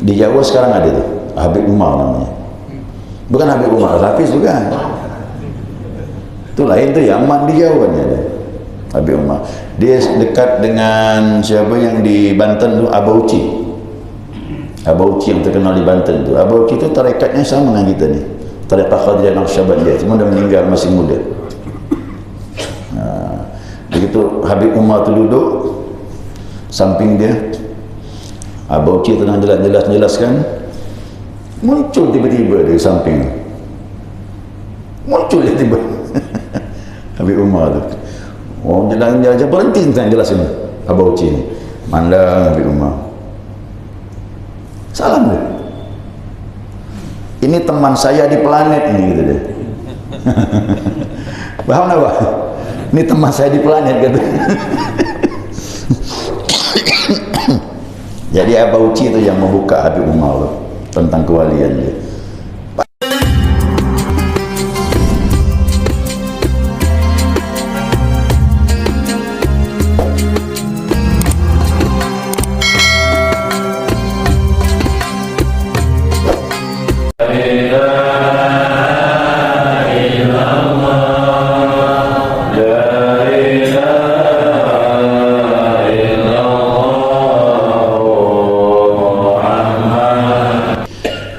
Di Jawa sekarang ada tu, Habib Umar namanya. Bukan Habib Umar, Hafiz bukan. Itu lain tu, Yaman di Jawa ni ada. Habib Umar. Dia dekat dengan siapa yang di Banten tu, Abauci. Abauci yang terkenal di Banten tu. Abauci tu tarekatnya sama dengan kita ni. Tarekat Qadiriyah Naqsyabandiyah, cuma dia meninggal masih muda. Begitu Habib Umar tu duduk samping dia, Abauci tengah jelaskan, muncul tiba-tiba dari samping, muncul tiba-tiba Habib Umar tu, jalan berhenti tentang jelasin Abauci ni, mandang Habib Umar, salam dia, ini teman saya di planet ini, gitu dia. Paham tak Pak? Ini teman saya di planet, kata. Jadi Abauci itu yang membuka Habib Umar tu, tentang kewalian dia.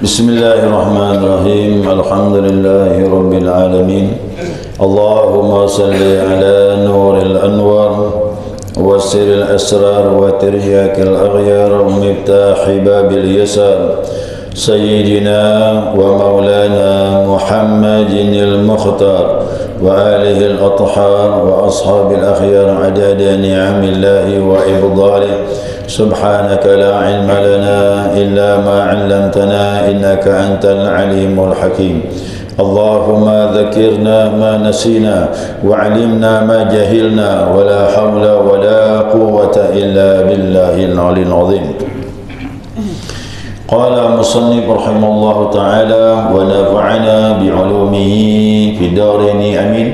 Bismillahirrahmanirrahim. Alhamdulillahi rabbil alamin. Allahumma salli ala nuril anwar wa sirril asrar wa tiryakil aghyar wa miftahi babil yasar sayyidina wa maulana Muhammadinil mukhtar wa alihi al-athhar wa ashabil akhyar adada ni'amillahi wa ibdalih. سبحانك لا علم لنا إلا ما علمتنا إنك أنت العليم الحكيم. اللهم ذكرنا ما نسينا وعلمنا ما جهلنا ولا حول ولا قوة إلا بالله العلي العظيم. قال المصنف رحمه الله تعالى ونفعنا بعلومه في الدارين آمين.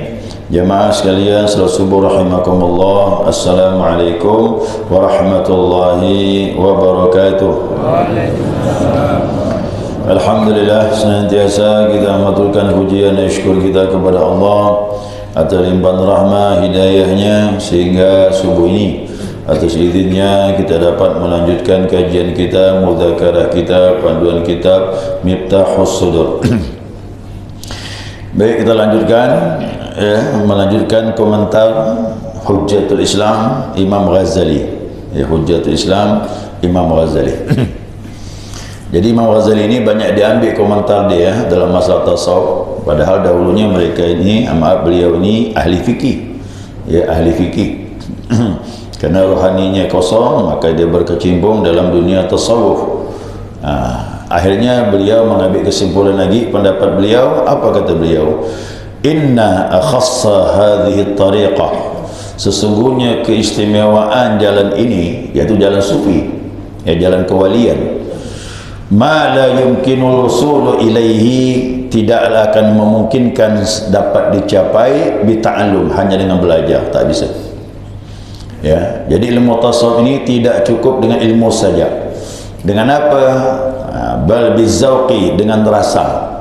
Jemaah sekalian salat subuh rahimakumullah. Assalamualaikum warahmatullahi wabarakatuh. Alhamdulillah, senantiasa kita mengaturkan pujian dan syukur kita kepada Allah atas limpahan rahmah hidayahnya sehingga subuh ini atas izinnya kita dapat melanjutkan kajian kita, mudzakarah kita, panduan kitab Miftahus Sudur. Baik, kita lanjutkan melanjutkan komentar Hujjatul Islam Imam Ghazali. Hujjatul Islam Imam Ghazali. Jadi Imam Ghazali ini banyak diambil komentar dia dalam masalah tasawuf, padahal dahulunya mereka ini, beliau ini ahli fikih. Ahli fikih. Karena rohaninya kosong, maka dia berkecimpung dalam dunia tasawuf. Akhirnya beliau mengambil kesimpulan lagi pendapat beliau. Apa kata beliau? Inna akhassa hadhihi tariqah, sesungguhnya keistimewaan jalan ini, yaitu jalan sufi, jalan kewalian, ma la yumkinul wusulu ilaihi, tidaklah akan memungkinkan dapat dicapai bita'allum, hanya dengan belajar, tak bisa. Jadi ilmu tasawuf ini tidak cukup dengan ilmu saja. Dengan apa? Bal bizauqi, dengan rasa.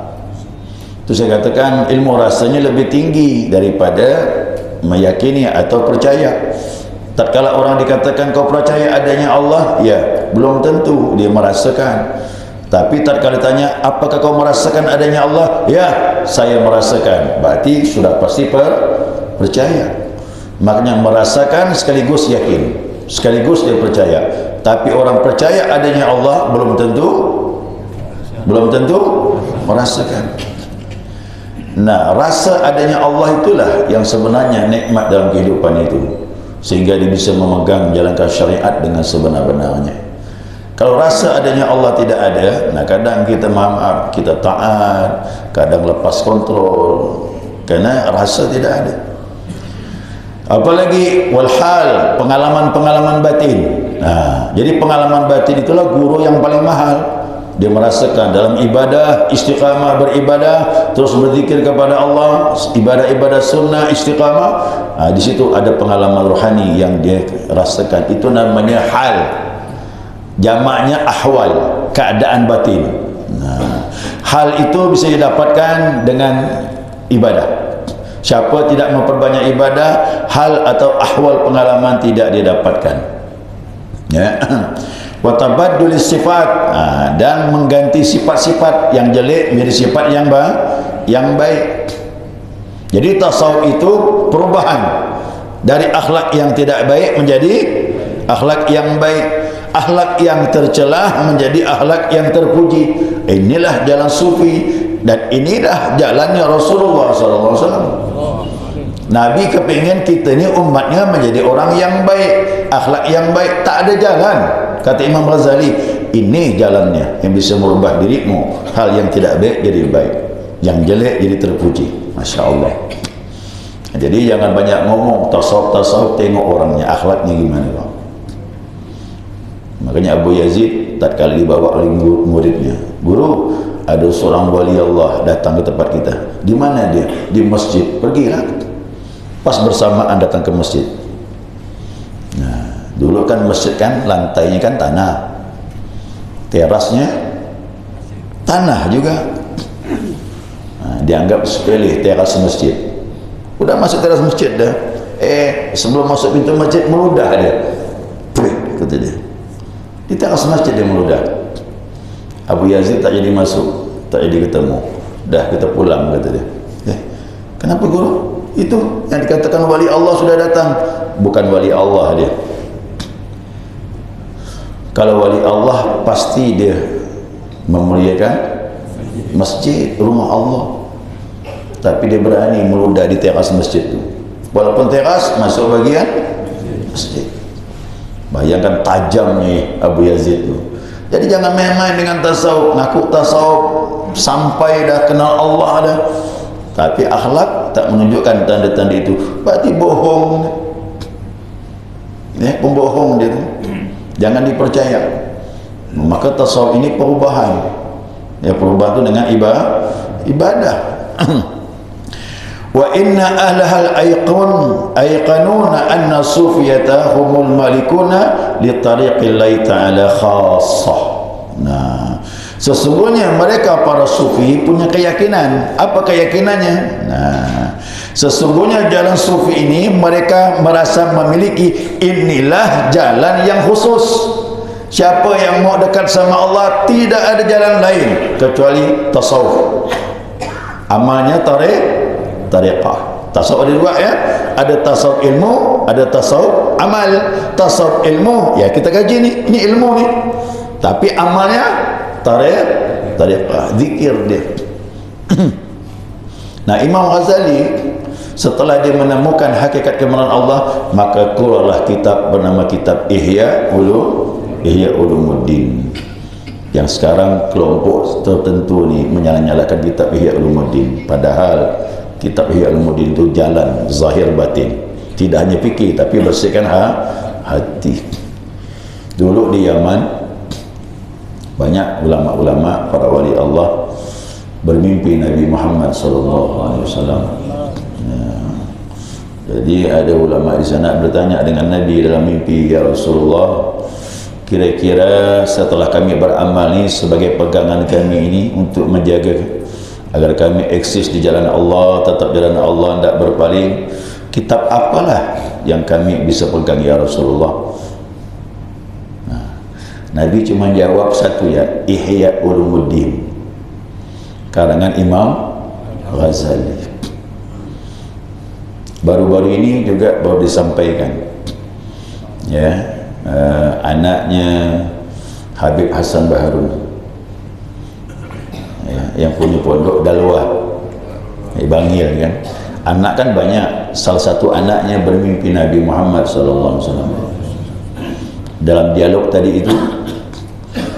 Itu saya katakan ilmu rasanya lebih tinggi daripada meyakini atau percaya. Tatkala orang dikatakan kau percaya adanya Allah, ya, belum tentu dia merasakan. Tapi tatkala ditanya apakah kau merasakan adanya Allah, ya, saya merasakan, berarti sudah pasti percaya. Maknanya merasakan sekaligus yakin, sekaligus dia percaya. Tapi orang percaya adanya Allah belum tentu merasakan. Nah, rasa adanya Allah itulah yang sebenarnya nikmat dalam kehidupan itu, sehingga dia bisa memegang menjalankan syariat dengan sebenar-benarnya. Kalau rasa adanya Allah tidak ada, nah kadang kita maaf, kita taat, kadang lepas kontrol, karena rasa tidak ada. Apalagi walhal, pengalaman-pengalaman batin. Nah, jadi pengalaman batin itulah guru yang paling mahal. Dia merasakan dalam ibadah, istiqamah beribadah, terus berzikir kepada Allah, ibadah-ibadah sunnah, istiqamah. Di situ ada pengalaman rohani yang dia rasakan. Itu namanya hal. jamaknya ahwal, keadaan batin. Nah, hal itu bisa didapatkan dengan ibadah. Siapa tidak memperbanyak ibadah, hal atau ahwal pengalaman tidak didapatkan. Ya. Wa tabaddulis sifat, dan mengganti sifat-sifat yang jelek menjadi sifat yang baik. Jadi tasawuf itu perubahan dari akhlak yang tidak baik menjadi akhlak yang baik, akhlak yang tercelah menjadi akhlak yang terpuji. Inilah jalan sufi dan inilah jalannya Rasulullah SAW. Nabi kepingin kita ni umatnya menjadi orang yang baik, akhlak yang baik. Tak ada jalan, kata Imam Ghazali, ini jalannya yang bisa merubah dirimu. Hal yang tidak baik jadi baik, yang jelek jadi terpuji. Masya Allah. Jadi jangan banyak ngomong tasawuf, tengok orangnya, akhlaknya gimana, Bang. Makanya Abu Yazid tatkala dibawa oleh muridnya, guru, ada seorang wali Allah datang ke tempat kita. Di mana dia? Di masjid. Pergilah. Pas bersamaan datang ke masjid. Nah, dulu kan masjid kan lantainya kan tanah, terasnya tanah juga. Nah, dianggap sepele teras masjid. Udah masuk teras masjid dah. Sebelum masuk pintu masjid meludah dia. Kata dia. Di teras masjid dia meludah. Abu Yazid tak jadi masuk, tak jadi ketemu. Dah kita pulang, kata dia. Kenapa guru? Itu yang dikatakan wali Allah sudah datang. Bukan wali Allah dia. Kalau wali Allah pasti dia memuliakan masjid, rumah Allah. Tapi dia berani meludah di teras masjid itu. Walaupun teras masuk bagian masjid. Bayangkan tajamnya Abu Yazid itu. Jadi jangan main-main dengan tasawuf. Ngaku tasawuf sampai dah kenal Allah dah, tapi akhlak tak menunjukkan tanda-tanda itu, berarti bohong. Pembohong dia tu. Jangan dipercaya. Maka tasawuf ini perubahan. Perubahan itu dengan ibadah. Wa inna ahlahal ayqanuna anna sufiyata humul malikuna li tariqillahi ta'ala khassah. Nah, sesungguhnya mereka para sufi punya keyakinan. Apa keyakinannya? Nah, sesungguhnya jalan sufi ini mereka merasa memiliki inilah jalan yang khusus. Siapa yang mau dekat sama Allah, tidak ada jalan lain kecuali tasawuf. Amalnya tariqah. Tasawuf ada dua, ya. Ada tasawuf ilmu, ada tasawuf amal. Tasawuf ilmu, ya kita kaji ini ilmu ni. Tapi amalnya tariqah, zikir dia. Nah, Imam Ghazali setelah dia menemukan hakikat kebenaran Allah, maka keluarlah kitab bernama kitab Ihya Ulumuddin. Yang sekarang kelompok tertentu ni menyala-nyalakan kitab Ihya Ulumuddin, padahal kitab Ihya Ulumuddin itu jalan zahir batin, tidak hanya fikih tapi bersihkan hati. Dulu di Yaman banyak ulama-ulama para wali Allah bermimpi Nabi Muhammad SAW. Jadi ada ulama di sana bertanya dengan Nabi dalam mimpi, ya Rasulullah, kira-kira setelah kami beramal ini sebagai pegangan kami ini untuk menjaga agar kami eksis di jalan Allah, tetap jalan Allah, tidak berpaling, kitab apalah yang kami bisa pegang ya Rasulullah? Nah, Nabi cuma jawab satu, ya, Ihya Ulumuddin, karangan Imam Ghazali. Baru-baru ini juga baru disampaikan, ya, anaknya Habib Hasan Baharun, ya, yang punya pondok Dalwah, Bangil kan. Anak kan banyak, salah satu anaknya bermimpi Nabi Muhammad SAW. Dalam dialog tadi itu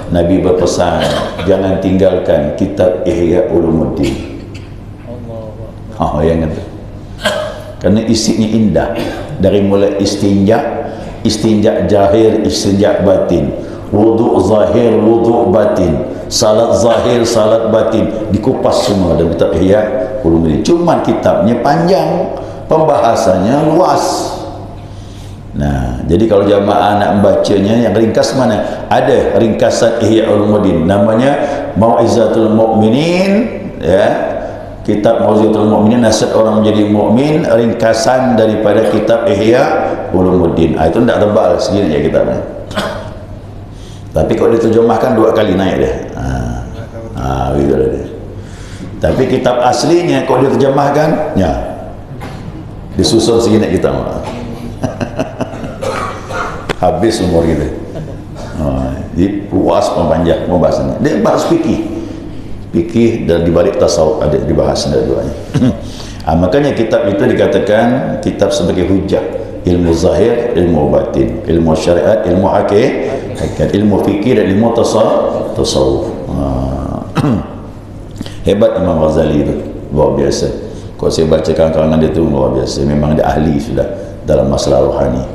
Nabi berpesan, jangan tinggalkan kitab Ihya Ulumuddin. Yang itu karena isinya indah, dari mulai istinja zahir, istinja batin, wudu zahir, wudu batin, salat zahir, salat batin, dikupas semua dalam kitab Ihya Ulumuddin. Cuma kitabnya panjang, pembahasannya luas. Nah, jadi kalau jamaah nak membacanya yang ringkas mana? Ada ringkasan Ihya Ulumuddin namanya Mau'izatul Mukminin, ya. Kitab Mau'izatul Mukminin, nasihat orang menjadi mukmin, ringkasan daripada kitab Ihya Ulumuddin. Itu tidak tebal segini ya kitabnya. Tapi kalau diterjemahkan 2 kali naik dia. Gitu dia. Tapi kitab aslinya kalau diterjemahkan, ya disusun segini kita. Habis umur kita. Jadi puas memanjang pembahasannya. Dia bahas fikih dan dibalik tasawuf ada dibahas dua-duanya. Makanya kitab itu dikatakan kitab sebagai hujjah, ilmu zahir, ilmu batin, ilmu syariat, ilmu hakikat, ilmu fikih dan ilmu tasawuf. Hebat Imam Ghazali itu, luar biasa. Kalau saya baca karangan dia itu luar biasa, memang dia ahli sudah dalam masalah rohani.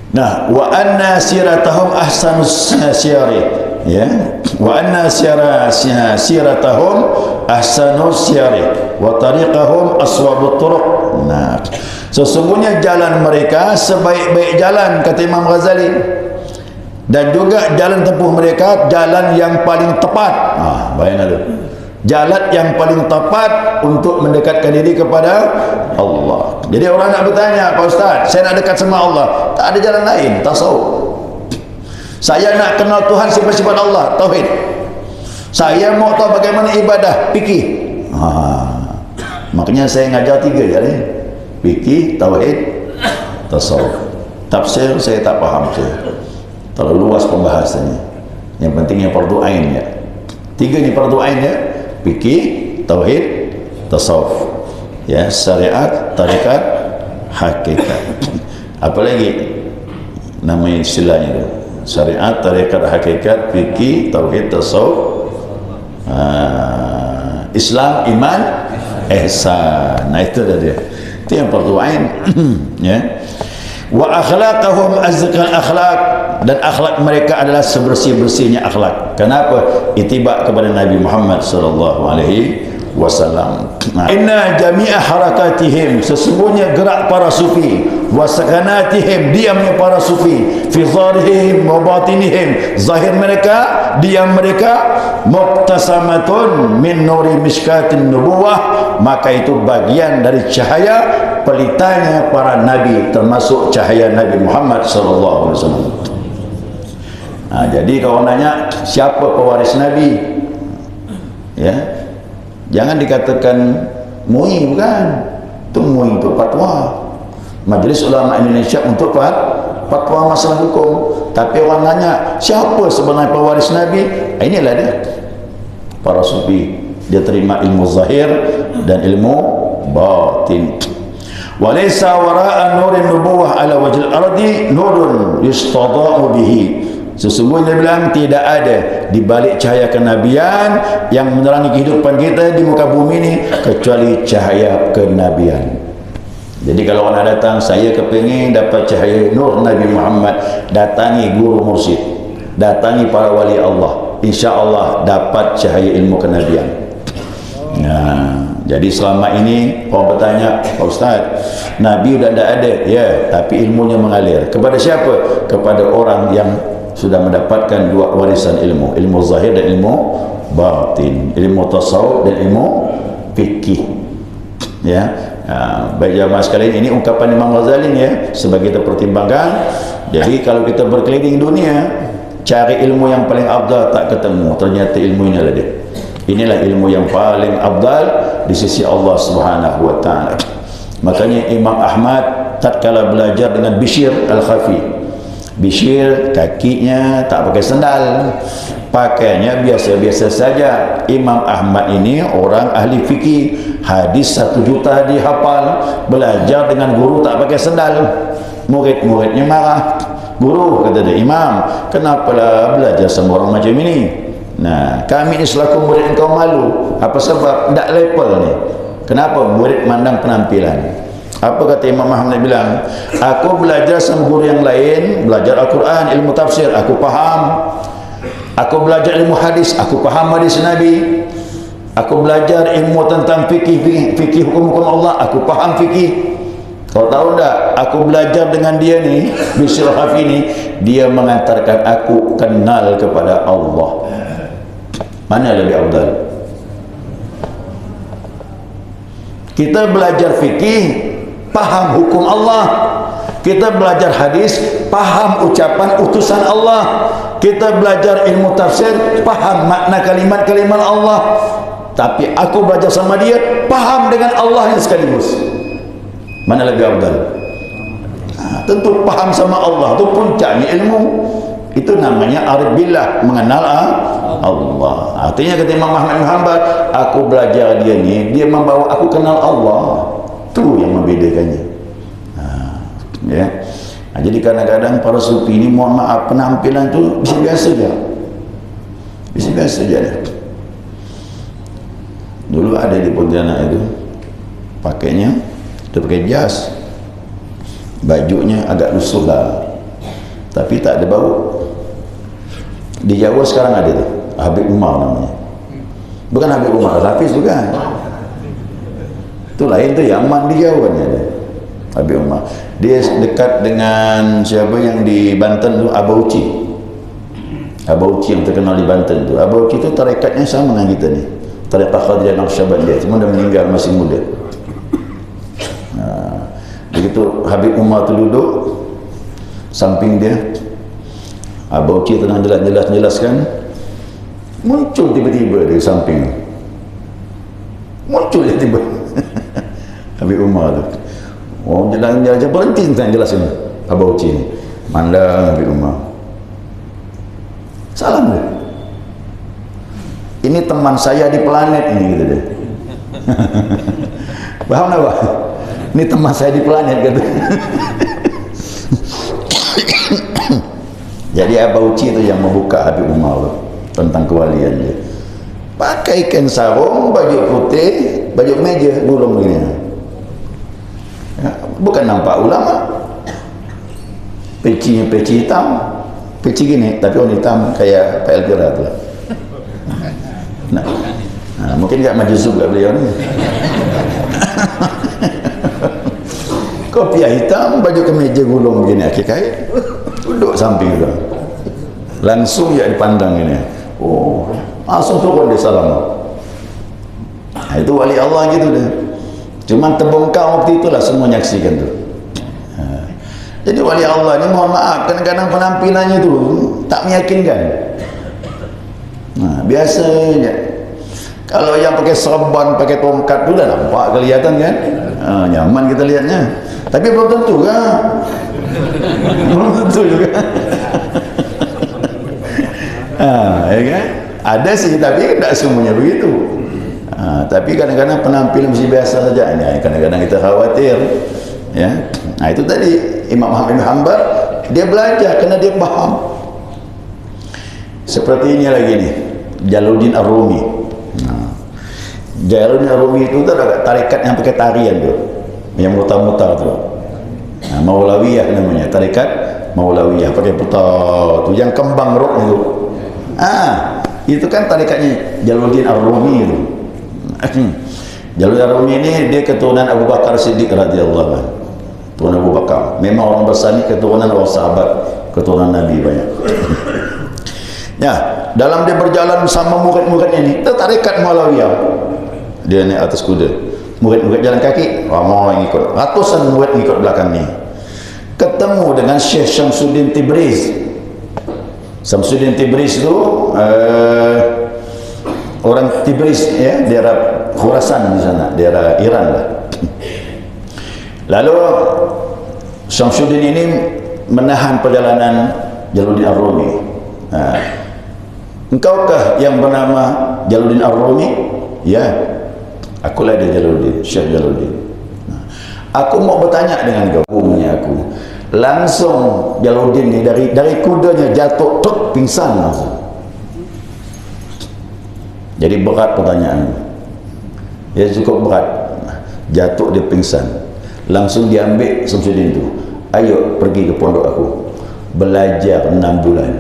Nah, wa anna siratahum ahsanus siyari, ya, wa anna siratahum ahsanus siyari wa tariqahum aswabut turuq. Nah, sesungguhnya jalan mereka sebaik-baik jalan, kata Imam Ghazali, dan juga jalan tempuh mereka jalan yang paling tepat. Bayangkan tu, jalan yang paling tepat untuk mendekatkan diri kepada Allah. Jadi orang nak bertanya, Pak Ustaz, saya nak dekat sama Allah, tak ada jalan lain, tasawuf. Saya nak kenal Tuhan sifat-sifat Allah, tauhid. Saya mau tahu bagaimana ibadah, fikih. Makanya saya ngajar 3 je, fikih, tauhid, tasawuf. Tafsir saya tak faham, terlalu luas pembahasannya. Yang penting yang fardu ain ya. 3 ni fardu ain ya, fikih, tauhid, tasawuf, ya, syariat, tarikat, hakikat. Apa lagi nama istilahnya itu? Syariat, tarikat, hakikat, fikih, tauhid, tasawuf, Islam, iman, ihsan. Nah itu dia. Itu yang fardu ain. Ya. Wa akhlaqahum azkal akhlaq, dan akhlak mereka adalah sebersih-bersihnya akhlak. Kenapa? Ittiba kepada Nabi Muhammad sallallahu alaihi wasallam. Inna jami'a harakatihim, sesungguhnya gerak para sufi, wa sakanatihim, diamnya para sufi, fi zahirihim wa batinihim, zahir mereka, diam mereka, muqtasamatun min nuri miskatin nubuwah, maka itu bagian dari cahaya pelitanya para nabi, termasuk cahaya Nabi Muhammad sallallahu alaihi wasallam. Jadi kalau nanya siapa pewaris Nabi, ya, jangan dikatakan MUI, bukan. Itu MUI itu fatwa, Majelis Ulama Indonesia untuk fatwa masalah hukum. Tapi orang nanya siapa sebenarnya pewaris Nabi, inilah dia, para sufi. Dia terima ilmu zahir dan ilmu batin. Walaysa wara'a nurin nubuwah ala wajhil ardi nurun yustada'u bihi. Sesungguhnya bilang tidak ada di balik cahaya kenabian yang menerangi kehidupan kita di muka bumi ini kecuali cahaya kenabian. Jadi kalau orang datang, saya kepingin dapat cahaya nur Nabi Muhammad, datangi guru mursyid, datangi para wali Allah, insya Allah dapat cahaya ilmu kenabian. Nah, jadi selama ini orang bertanya, Pak Ustaz, Nabi sudah tidak ada, ya, tapi ilmunya mengalir. Kepada siapa? Kepada orang yang sudah mendapatkan 2 warisan ilmu, ilmu zahir dan ilmu batin, ilmu tasawuf dan ilmu fikih. Ya, baik jamaah sekalian, ini ungkapan Imam Ghazali ya, sebagai kita pertimbangkan. Jadi kalau kita berkeliling dunia cari ilmu yang paling afdal tak ketemu, ternyata ilmu ini adalah dia. Inilah ilmu yang paling afdal di sisi Allah Subhanahu wa taala. Makanya Imam Ahmad tatkala belajar dengan Bishr Al-Khafi, Bishr kakinya tak pakai sendal, pakainya biasa-biasa saja. Imam Ahmad ini orang ahli fikih, hadis 1 juta dihafal, belajar dengan guru tak pakai sendal. Murid-muridnya marah. Guru, kata dia, Imam, kenapalah belajar sama orang macam ini? Nah, kami ni selaku murid engkau malu. Apa sebab? Tak level ni. Kenapa? Murid mandang penampilan. Apa kata Imam Ahmad bilang? Aku belajar sama guru yang lain, belajar Al-Quran, ilmu tafsir, aku faham. Aku belajar ilmu hadis, aku faham hadis Nabi. Aku belajar ilmu tentang fikih hukum-hukum Allah, aku faham fikih. Kau tahu tak, aku belajar dengan dia ni, Bishr Hafi ni, dia mengantarkan aku kenal kepada Allah. Mana lebih afdal? Kita belajar fikih, paham hukum Allah. Kita belajar hadis, paham ucapan utusan Allah. Kita belajar ilmu tafsir, paham makna kalimat-kalimat Allah. Tapi aku belajar sama dia, paham dengan Allah yang sekaligus. Mana lebih afdal? Tentu paham sama Allah, itu puncaknya ilmu. Itu namanya arif billah, mengenal Allah. Artinya kata Imam Ahmad bin Hanbal, aku belajar dia ni, dia membawa aku kenal Allah. Itu yang membedakannya. Ya. Jadi kadang-kadang para sufi ni, mohon maaf, penampilan tu biasa-biasa je. Biasa-biasa je. Dulu ada di Pontianak itu, pakainya dia pakai jas, bajunya agak lusuh lah, tapi tak ada bau. Di Jawa sekarang ada tu, Habib Umar namanya. Bukan Habib Umar, Hafiz bukan. Itu lain tu, Yaman di Jawa ni ada Habib Umar. Dia dekat dengan siapa yang di Banten tu, Abauci. Abauci yang terkenal di Banten tu. Abauci tu tarekatnya sama dengan kita ni, tarekat Qadiriyah Naqsyabandiyah, cuma dah meninggal masih muda. Begitu Habib Umar tu duduk samping dia, Abauci tengah jelaskan, muncul tiba-tiba dari samping, muncul tiba-tiba Habib Umar tu, jangan berhenti tentang jelasin Abauci ni. Mandang Habib Umar, salam dia, ini teman saya di planet ini, gitu dia. Paham tak, Pak? Ini teman saya di planet, kata. Jadi Abauci itu yang membuka Habib Umar tentang kewalian dia. Pakai kain sarung, baju putih, baju meja, gulung begini. Ya, bukan nampak ulama. Pecinya peci hitam, peci gini, tapi warna hitam kayak Pak Elvira tu. Nah, mungkin tak maju juga beliau ni. Kopiah hitam, baju kemeja gulung begini, akhir kait, duduk samping tu, langsung dia dipandang ini. Oh, langsung turun dia salam. Itu wali Allah gitu deh. Cuman terbongkar waktu itulah semua nyaksikan tu. Jadi wali Allah ni, mohon maaf, kadang-kadang penampilannya tu tak meyakinkan. Biasa je. Kalau yang pakai serban, pakai tongkat tu dah nampak kelihatan kan, nyaman kita lihatnya. Tapi belum tentu kan, belum tentu juga. Ya kan? Ada sih, tapi tak semuanya begitu. Tapi kadang-kadang penampilan mesti biasa saja. Kadang-kadang kita khawatir. Ya, itu tadi Imam Ahmad bin Hanbal, dia belajar kerana dia faham. Seperti ini lagi nih, Jalaluddin Ar-Rumi. Jalaluddin Ar-Rumi itu ada tarekat yang pakai tarian tu, yang mutar-mutar tu. Maulawiyah namanya, tarekat Maulawiyah, pakai putar tu, yang kembang rock itu. Itu kan tarekatnya Jalaluddin Ar-Rumi itu. Jalaluddin Ar-Rumi ini dia keturunan Abu Bakar Siddiq radhiyallahu anhu. Keturunan Abu Bakar. Memang orang besar ni keturunan orang sahabat, keturunan Nabi banyak. Ya, dalam dia berjalan bersama murid-muridnya ni, tarekat Maulawiyah. Dia naik atas kuda, murid-murid jalan kaki, ramai yang ikut, ratusan murid ikut belakang ni. Ketemu dengan Syekh Syamsuddin Tibriz. Syamsuddin Tibriz tu orang Tibriz, ya, daerah Khurasan di sana, daerah Iran lah. Lalu Syamsuddin ini menahan perjalanan Jalaluddin Ar-Rumi. Engkaukah yang bernama Jalaluddin Ar-Rumi? Ya, akulah dia, Jalaluddin, Syekh Jalaluddin. Aku mau bertanya dengan kau, punya aku. Langsung Jalaluddin ni dari kudanya jatuh, tuk, pingsan langsung. Jadi berat pertanyaan. Ya, cukup berat. Jatuh, dia pingsan. Langsung diambil Syamsuddin tu. Ayo pergi ke pondok aku, belajar 6 bulan.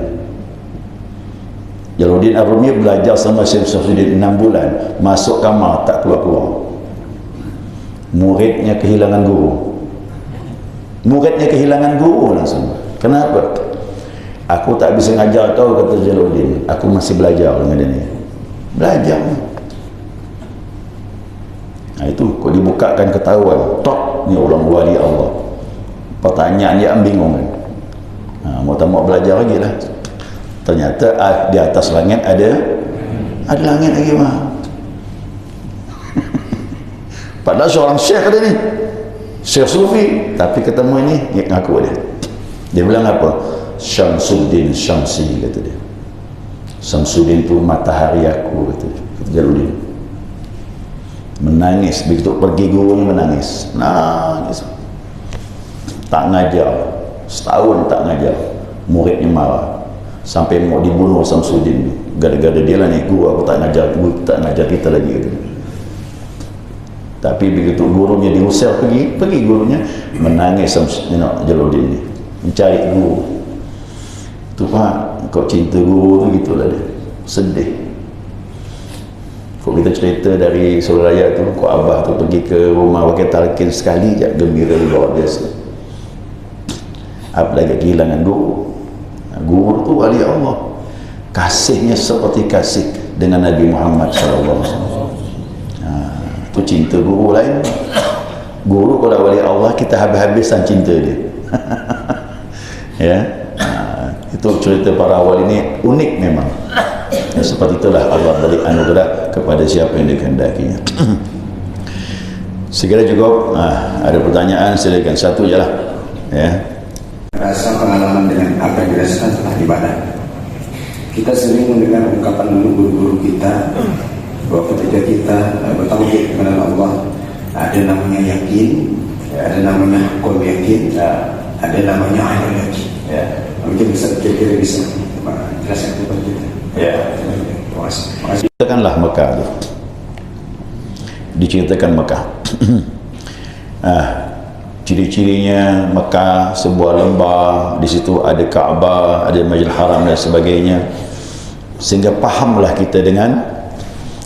Jalaluddin Ar-Rumi belajar sama Syekh Syamsuddin 6 bulan, masuk kamar tak keluar-keluar. Muridnya kehilangan guru. Muridnya kehilangan guru langsung. Kenapa? Aku tak bisa ngajar kau, kata Jalaluddin. Aku masih belajar dengan dia ni. Belajar. Nah, itu kau dibukakan ketahuan. Tok, ni orang wali Allah. Pertanyaan dia bingung kan. Mau tak mau belajar lagi lah. Ternyata di atas langit ada langit lagi mah. Padahal seorang syekh ada ni, syekh sufi, tapi ketemu ini ngaku dia bilang apa? Syamsuddin Syamsi, kata dia. Syamsuddin tu matahari aku, kata Jalaluddin. Menangis begitu pergi gurunya, menangis tak ngajar setahun, tak ngajar. Muridnya marah sampai mau dibunuh Syamsuddin gara-gara dia lah ni guru, aku tak ngajar kita lagi, kata. Tapi begitu gurunya diusir, pergi gurunya, menangis Jalaluddin ni mencari guru. Tu Pak, kau cinta guru tu gitulah dia, sedih. Kau kita cerita dari Suraya tu, kau abah tu pergi ke rumah Wakil Talqin sekali je, gembira luar biasa. Apalagi kehilangan guru. Guru tu wali Allah, kasihnya seperti kasih dengan Nabi Muhammad SAW. Tu cinta guru lain. Guru kalau wali Allah, kita habis-habisan cinta dia. Ya, itu cerita para awal ini unik memang. Ya, seperti itulah Allah beri anugerah kepada siapa yang dikehendakinya. Segera cukup. Ada pertanyaan, silakan, satu je lah. Ya. Rasa pengalaman dengan apa yang dirasakan setelah ibadah. Kita sering mendengar ungkapan guru-guru kita bahwa ketika kita bertauhid kepada Allah, ada namanya yakin, ada namanya hakul yakin, ada namanya ainul yakin. Ya, mungkin kira-kira bisa jelaskan kepada kita. Ya, terima kasih. Ceritakanlah Mekah tu. Diceritakan Mekah. Ciri-cirinya Mekah sebuah lembah, di situ ada Kaabah, ada Masjidil Haram dan sebagainya, sehingga fahamlah kita dengan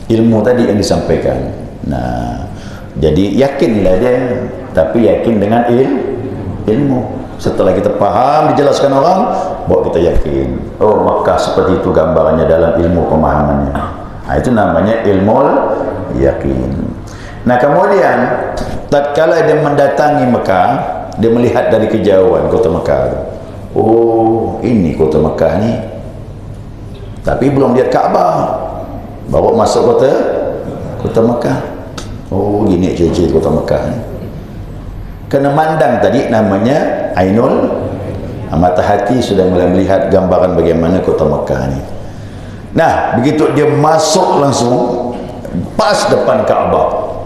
ilmu tadi yang disampaikan. Nah, jadi yakinlah dia, tapi yakin dengan ilmu. Setelah kita faham, dijelaskan orang, bawa kita yakin. Oh, Mekah seperti itu gambarannya dalam ilmu pemahamannya. Nah, itu namanya ilmu yakin. Nah, kemudian tatkala dia mendatangi Mekah, dia melihat dari kejauhan kota Mekah. Oh, ini kota Mekah ni. Tapi belum lihat Kaabah. Bawa masuk kota Mekah. Oh, gini ciri-ciri kota Mekah ni. Kena mandang tadi namanya ainul, mata hati sudah mulai melihat gambaran bagaimana kota Mekah ni. Nah, begitu dia masuk langsung pas depan Kaabah,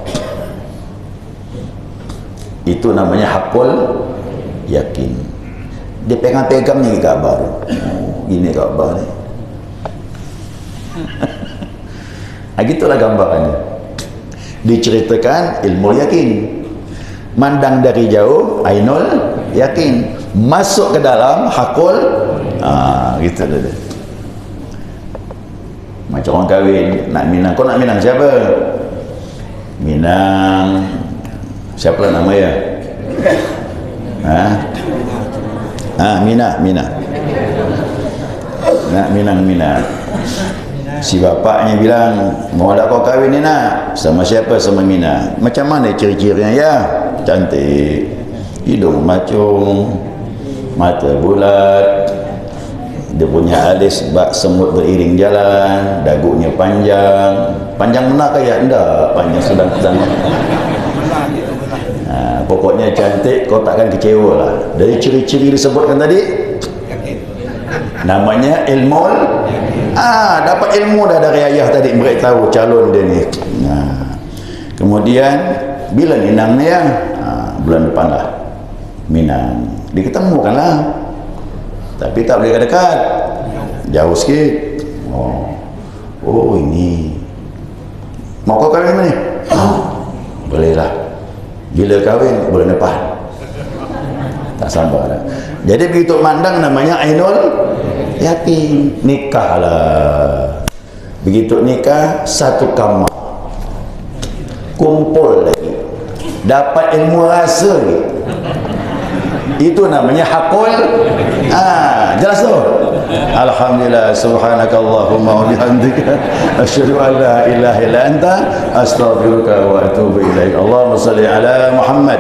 itu namanya hakul yakin. Dia pegang-pegang ni Kaabah tu. Oh, gini Kaabah ni. Gitulah gambarannya. Diceritakan ilmu yakin. Mandang dari jauh ainul yakin. Masuk ke dalam hakul gitu dia. Macam orang kahwin nak minang. Kau nak minang siapa? Minang siapa lah nama ya? Mina. Nak minang Mina. Si bapaknya bilang, mau tak kau kahwin ni nak? Sama siapa? Sama Mina. Macam mana ciri-cirinya? Ya, cantik, hidung macung, mata bulat, dia punya alis bak semut beriring jalan, dagunya panjang benar kaya? Enggak, panjang sedang-sedang. Pokoknya cantik, kau takkan kecewa lah. Dari ciri-ciri disebutkan tadi, namanya ilmu. Dapat ilmu dah dari ayah tadi, beritahu calon dia ni. Kemudian bila minang ni ya, bulan depan lah minang, diketemukan lah, tapi tak boleh dekat, jauh sikit. Oh ini mau kau kahwin mana ni? Boleh lah. Bila kahwin? Bulan depan. Tak sabar lah. Jadi begitu mandang namanya ainul yakin. Nikah lah. Begitu nikah, satu kamar, kumpul lagi, dapat ilmu rasa lagi. Itu namanya hakul. Jelas tu. Alhamdulillah, subhanakallahumma wa bihamdika asyhadu an la ilaha illa anta astaghfiruka wa atubu ilaik. Allahumma shalli ala Muhammad.